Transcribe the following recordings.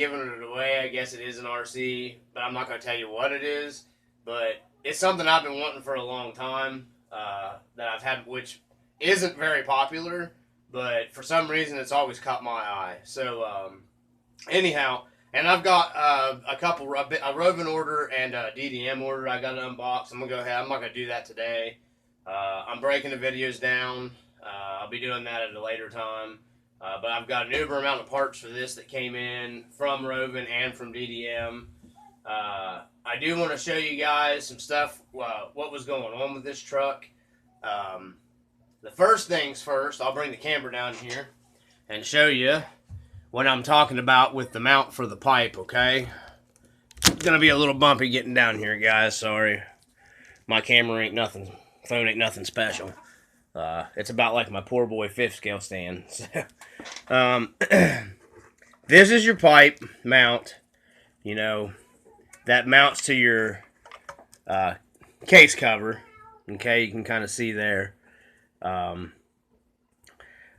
giving it away. I guess it is an RC, but I'm not going to tell you what it is. But it's something I've been wanting for a long time that I've had, which isn't very popular, but for some reason it's always caught my eye. So anyhow, and I've got a Rovan order and a DDM order I got to unbox. I'm going to go ahead. I'm not going to do that today. I'm breaking the videos down. I'll be doing that at a later time. But I've got an uber amount of parts for this that came in from Rovan and from DDM. I do want to show you guys some stuff, what was going on with this truck. The first things first, I'll bring the camera down here and show you what I'm talking about with the mount for the pipe, okay? It's going to be a little bumpy getting down here, guys. Sorry. My camera ain't nothing, phone ain't nothing special. It's about like my poor boy 5th scale stand. This is your pipe mount, you know, that mounts to your case cover. Okay, you can kind of see there.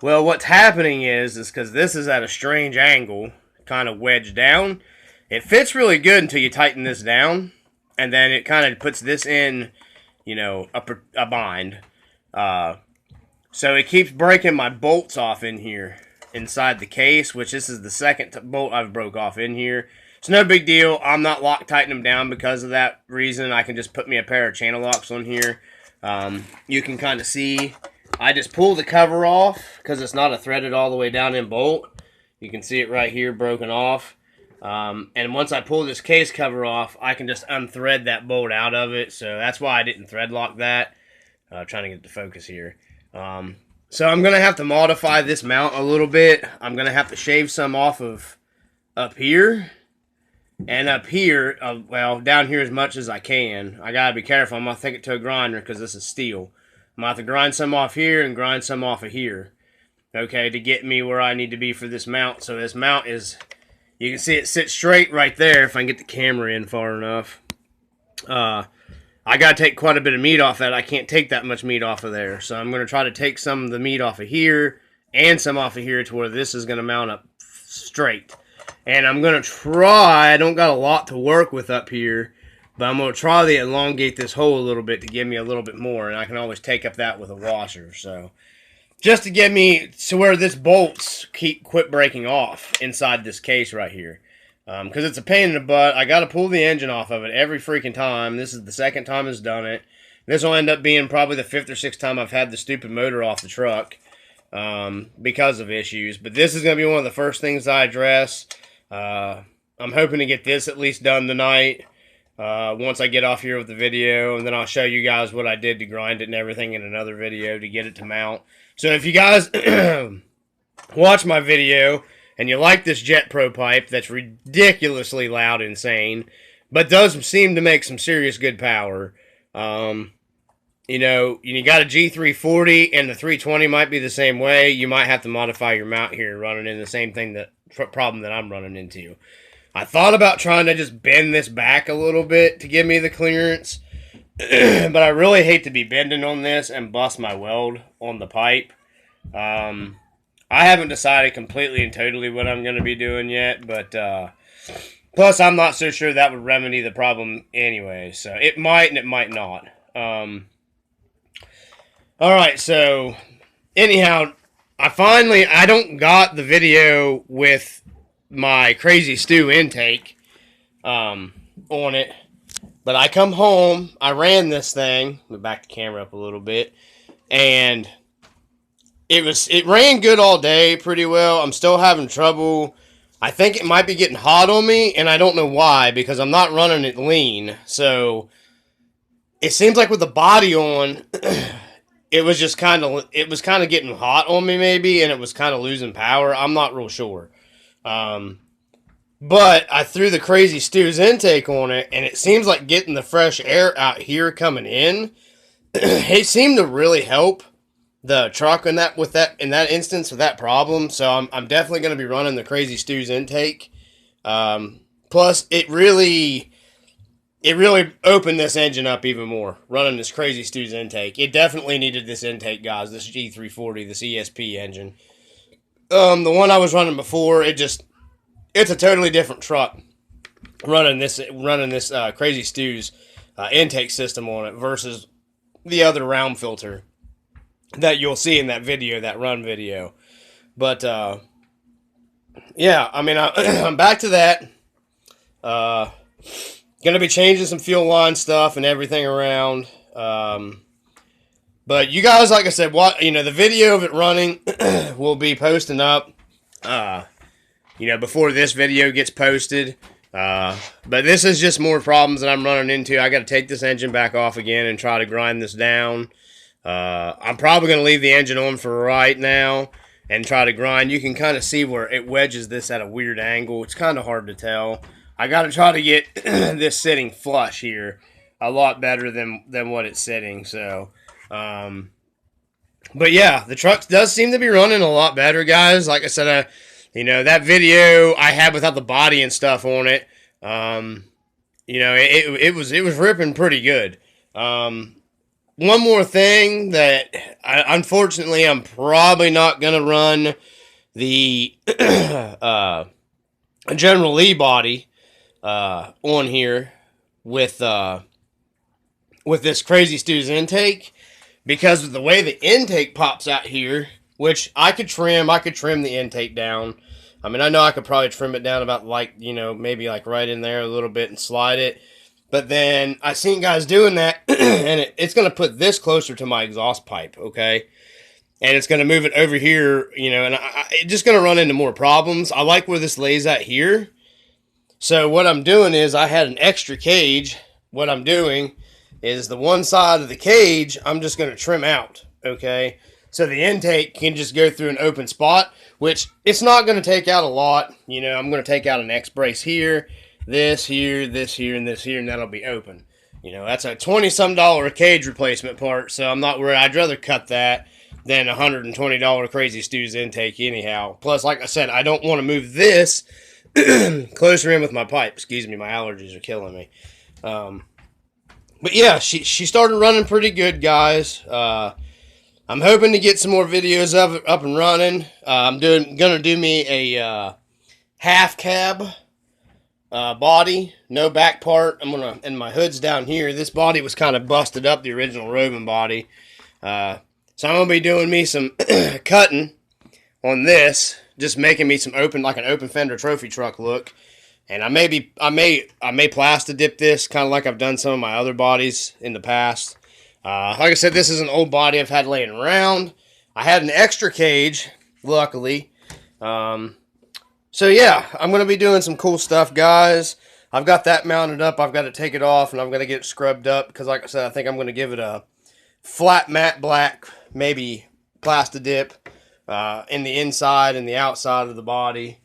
Well, what's happening is because this is at a strange angle, kind of wedged down. It fits really good until you tighten this down, and then it kind of puts this in, you know, a bind. So it keeps breaking my bolts off in here inside the case, which this is the second bolt I've broke off in here. It's no big deal. I'm not tightening them down because of that reason. I can just put me a pair of channel locks on here. You can kind of see I just pull the cover off because it's not a threaded all the way down in bolt. You can see it right here broken off. And once I pull this case cover off, I can just unthread that bolt out of it. So that's why I didn't thread lock that. Trying to get the focus here. So I'm going to have to modify this mount a little bit. I'm going to have to shave some off of up here. And up here, well, down here as much as I can. I got to be careful. I'm going to take it to a grinder because this is steel. I'm going to have to grind some off here and grind some off of here. Okay, to get me where I need to be for this mount. So this mount is, you can see it sits straight right there if I can get the camera in far enough. I got to take quite a bit of meat off that. I can't take that much meat off of there. So I'm going to try to take some of the meat off of here and some off of here to where this is going to mount up straight. And I'm going to try, I don't got a lot to work with up here, but I'm going to try to elongate this hole a little bit to give me a little bit more. And I can always take up that with a washer. So just to get me to where this bolts quit breaking off inside this case right here. Because it's a pain in the butt. I got to pull the engine off of it every freaking time. This is the second time it's done it. This will end up being probably the 5th or 6th time I've had the stupid motor off the truck because of issues. But this is going to be one of the first things I address. I'm hoping to get this at least done tonight once I get off here with the video. And then I'll show you guys what I did to grind it and everything in another video to get it to mount. So if you guys watch my video and you like this Jet Pro pipe that's ridiculously loud and insane, but does seem to make some serious good power. You know, you got a G340 and the 320 might be the same way. You might have to modify your mount here, running in the same thing problem that I'm running into. I thought about trying to just bend this back a little bit to give me the clearance, but I really hate to be bending on this and bust my weld on the pipe. I haven't decided completely and totally what I'm going to be doing yet, but plus I'm not so sure that would remedy the problem anyway. So it might and it might not. Alright, so anyhow, I don't got the video with my crazy stew intake on it, but I come home, I ran this thing, let me back the camera up a little bit, and it ran good all day pretty well. I'm still having trouble. I think it might be getting hot on me, and I don't know why, because I'm not running it lean. So it seems like with the body on, it was kind of getting hot on me maybe, and it was kind of losing power. I'm not real sure. But I threw the Crazy Stew's intake on it, and it seems like getting the fresh air out here coming in, it seemed to really help the truck in that instance with that problem. So I'm definitely going to be running the Crazy Stew's intake. Plus it really opened this engine up even more, running this Crazy Stew's intake. It definitely needed this intake, guys, this G340, this ESP engine. The one I was running before, it it's a totally different truck running this Crazy Stew's intake system on it versus the other round filter that you'll see in that video, that run video. But yeah, I mean, I'm back to that. Gonna be changing some fuel line stuff and everything around. But you guys, like I said, the video of it running will be posting up, before this video gets posted. But this is just more problems that I'm running into. I got to take this engine back off again and try to grind this down. I'm probably going to leave the engine on for right now and try to grind. You can kind of see where it wedges this at a weird angle. It's kind of hard to tell. I got to try to get this sitting flush here a lot better than what it's sitting. So, but yeah, the truck does seem to be running a lot better, guys. Like I said, that video I had without the body and stuff on it, it was ripping pretty good. One more thing that unfortunately I'm probably not gonna run the General Lee body on here with this Crazy Stew's intake, because of the way the intake pops out here, which I could trim the intake down. I mean, I know I could probably trim it down about maybe like right in there a little bit and slide it. But then I seen guys doing that, and it's going to put this closer to my exhaust pipe, okay? And it's going to move it over here, and it's just going to run into more problems. I like where this lays at here. So what I'm doing is I had an extra cage. What I'm doing is the one side of the cage I'm just going to trim out, okay? So the intake can just go through an open spot, which it's not going to take out a lot. I'm going to take out an X brace here, this here, this here, and this here, and that'll be open. That's a $20-some cage replacement part, so I'm not worried. I'd rather cut that than a $120 Crazy Stew's intake anyhow. Plus, like I said, I don't want to move this closer in with my pipe. Excuse me, my allergies are killing me. But yeah, she started running pretty good, guys. I'm hoping to get some more videos of it up and running. I'm gonna do me a half cab body, no back part. And my hood's down here. This body was kind of busted up, the original Rovan body. So I'm gonna be doing me some cutting on this, just making me some an open fender trophy truck look. And I may plastic dip this, kind of like I've done some of my other bodies in the past. Like I said, this is an old body I've had laying around. I had an extra cage, luckily. So yeah, I'm going to be doing some cool stuff, guys. I've got that mounted up. I've got to take it off, and I'm going to get it scrubbed up, because like I said, I think I'm going to give it a flat matte black, maybe plastic dip in the inside and the outside of the body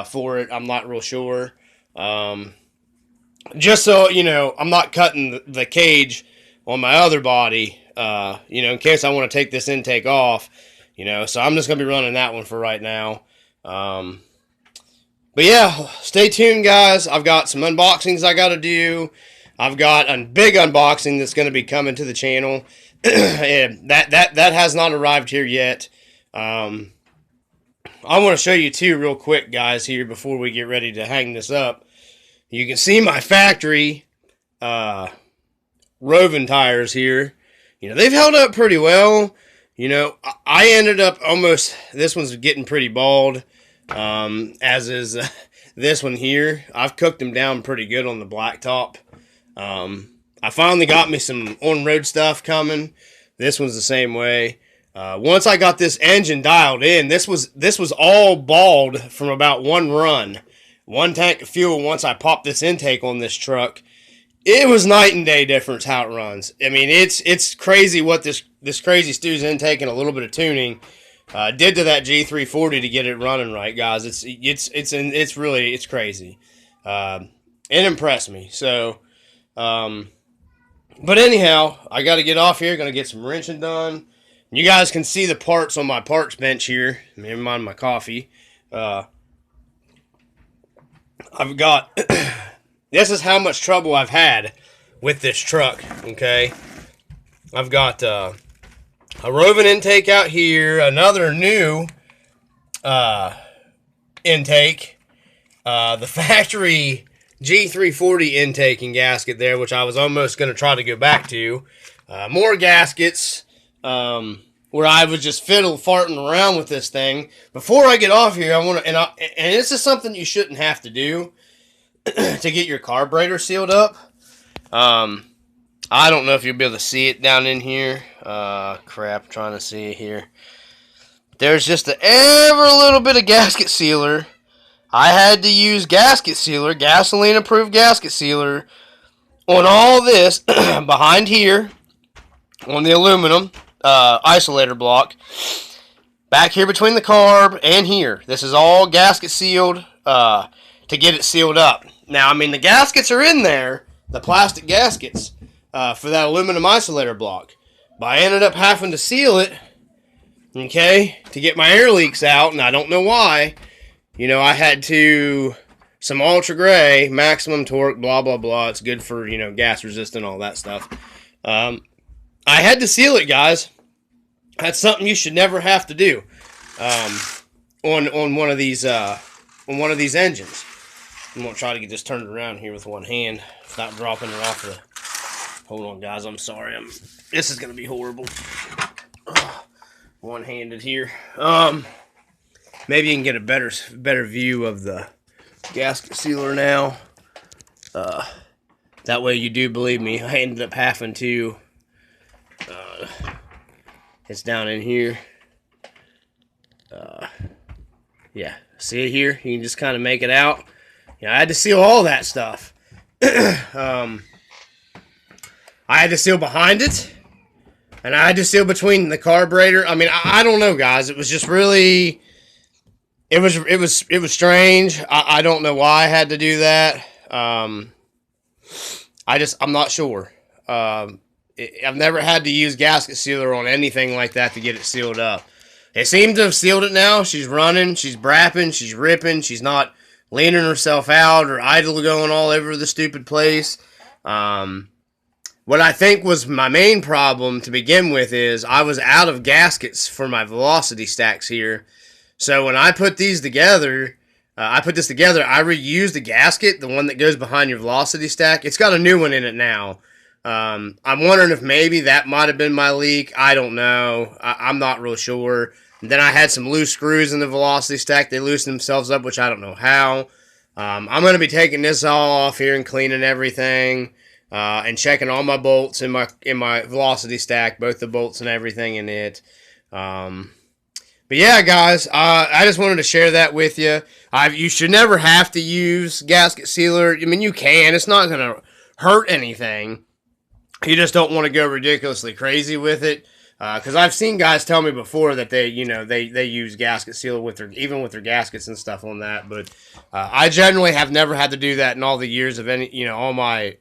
for it. I'm not real sure. Just so, I'm not cutting the cage on my other body, in case I want to take this intake off, so I'm just going to be running that one for right now. But yeah, stay tuned, guys. I've got some unboxings I got to do. I've got a big unboxing that's going to be coming to the channel. And that has not arrived here yet. I want to show you two real quick, guys, here before we get ready to hang this up. You can see my factory Rovan tires here. They've held up pretty well. I ended up this one's getting pretty bald, as is this one here. I've cooked them down pretty good on the blacktop. I finally got me some on-road stuff coming. This one's the same way. Once I got this engine dialed in, this was all bald from about one run. One tank of fuel. Once I popped this intake on this truck, it was night and day difference how it runs. I mean, it's crazy what this Crazy Stew's intake and a little bit of tuning did to that G340 to get it running right, guys. It's crazy. It impressed me. So, but anyhow, I got to get off here. Gonna get some wrenching done. You guys can see the parts on my parts bench here. Never mind my coffee. I've got. This is how much trouble I've had with this truck. Okay, I've got a Rovan intake out here, another new intake, the factory G340 intake and gasket there, which I was almost going to try to go back to. More gaskets, where I was just farting around with this thing. Before I get off here, I want to, and this is something you shouldn't have to do to get your carburetor sealed up. I don't know if you'll be able to see it down in here. Crap, I'm trying to see it here. There's just every little bit of gasket sealer. I had to use gasket sealer, gasoline approved gasket sealer, on all this behind here on the aluminum isolator block. Back here between the carb and here. This is all gasket sealed to get it sealed up. Now, I mean, the gaskets are in there, the plastic gaskets, for that aluminum isolator block. But I ended up having to seal it, okay, to get my air leaks out, and I don't know why. You know, I had to, some ultra gray, maximum torque, blah, blah, blah. It's good for, you know, gas resistant, all that stuff. I had to seal it, guys. That's something you should never have to do on one of these engines. I'm gonna try to get this turned around here with one hand without dropping it off the. Hold on, guys. I'm sorry. This is gonna be horrible. One-handed here. Maybe you can get a better view of the gasket sealer now. That way you do believe me. I ended up having to. It's down in here. Yeah, see it here? You can just kind of make it out. You know, I had to seal all that stuff. I had to seal behind it, and I had to seal between the carburetor. I mean, I don't know, guys. It was just really, it was strange. I don't know why I had to do that. I'm not sure. I've never had to use gasket sealer on anything like that to get it sealed up. It seems to have sealed it now. She's running, she's brapping, she's ripping, she's not leaning herself out or idle going all over the stupid place. What I think was my main problem to begin with is I was out of gaskets for my velocity stacks here. So when I put these together, I reused the gasket, the one that goes behind your velocity stack. It's got a new one in it now. I'm wondering if maybe that might have been my leak. I don't know. I'm not real sure. And then I had some loose screws in the velocity stack. They loosened themselves up, which I don't know how. I'm going to be taking this all off here and cleaning everything. And checking all my bolts in my velocity stack, both the bolts and everything in it. But yeah, guys, I just wanted to share that with you. You should never have to use gasket sealer. I mean, you can. It's not going to hurt anything. You just don't want to go ridiculously crazy with it. Because I've seen guys tell me before that they use gasket sealer even with their gaskets and stuff on that. But I generally have never had to do that in all the years of all my,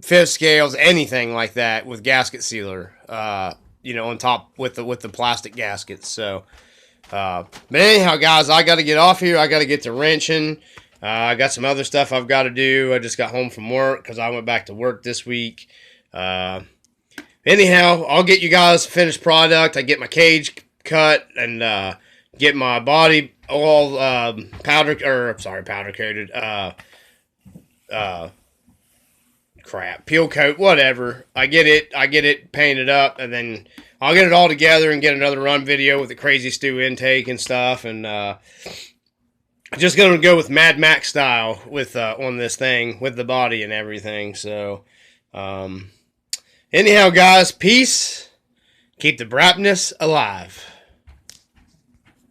fifth scales, anything like that with gasket sealer, on top with the plastic gaskets. So, but anyhow, guys, I got to get off here. I got to get to wrenching. I got some other stuff I've got to do. I just got home from work because I went back to work this week. Anyhow, I'll get you guys finished product. I get my cage cut and get my body all powder coated. Peel coat, whatever. I get it painted up, and then I'll get it all together and get another run video with the Crazy Stew intake and stuff, and just gonna go with Mad Max style with on this thing with the body and everything. So, anyhow, guys, peace. Keep the brapness alive.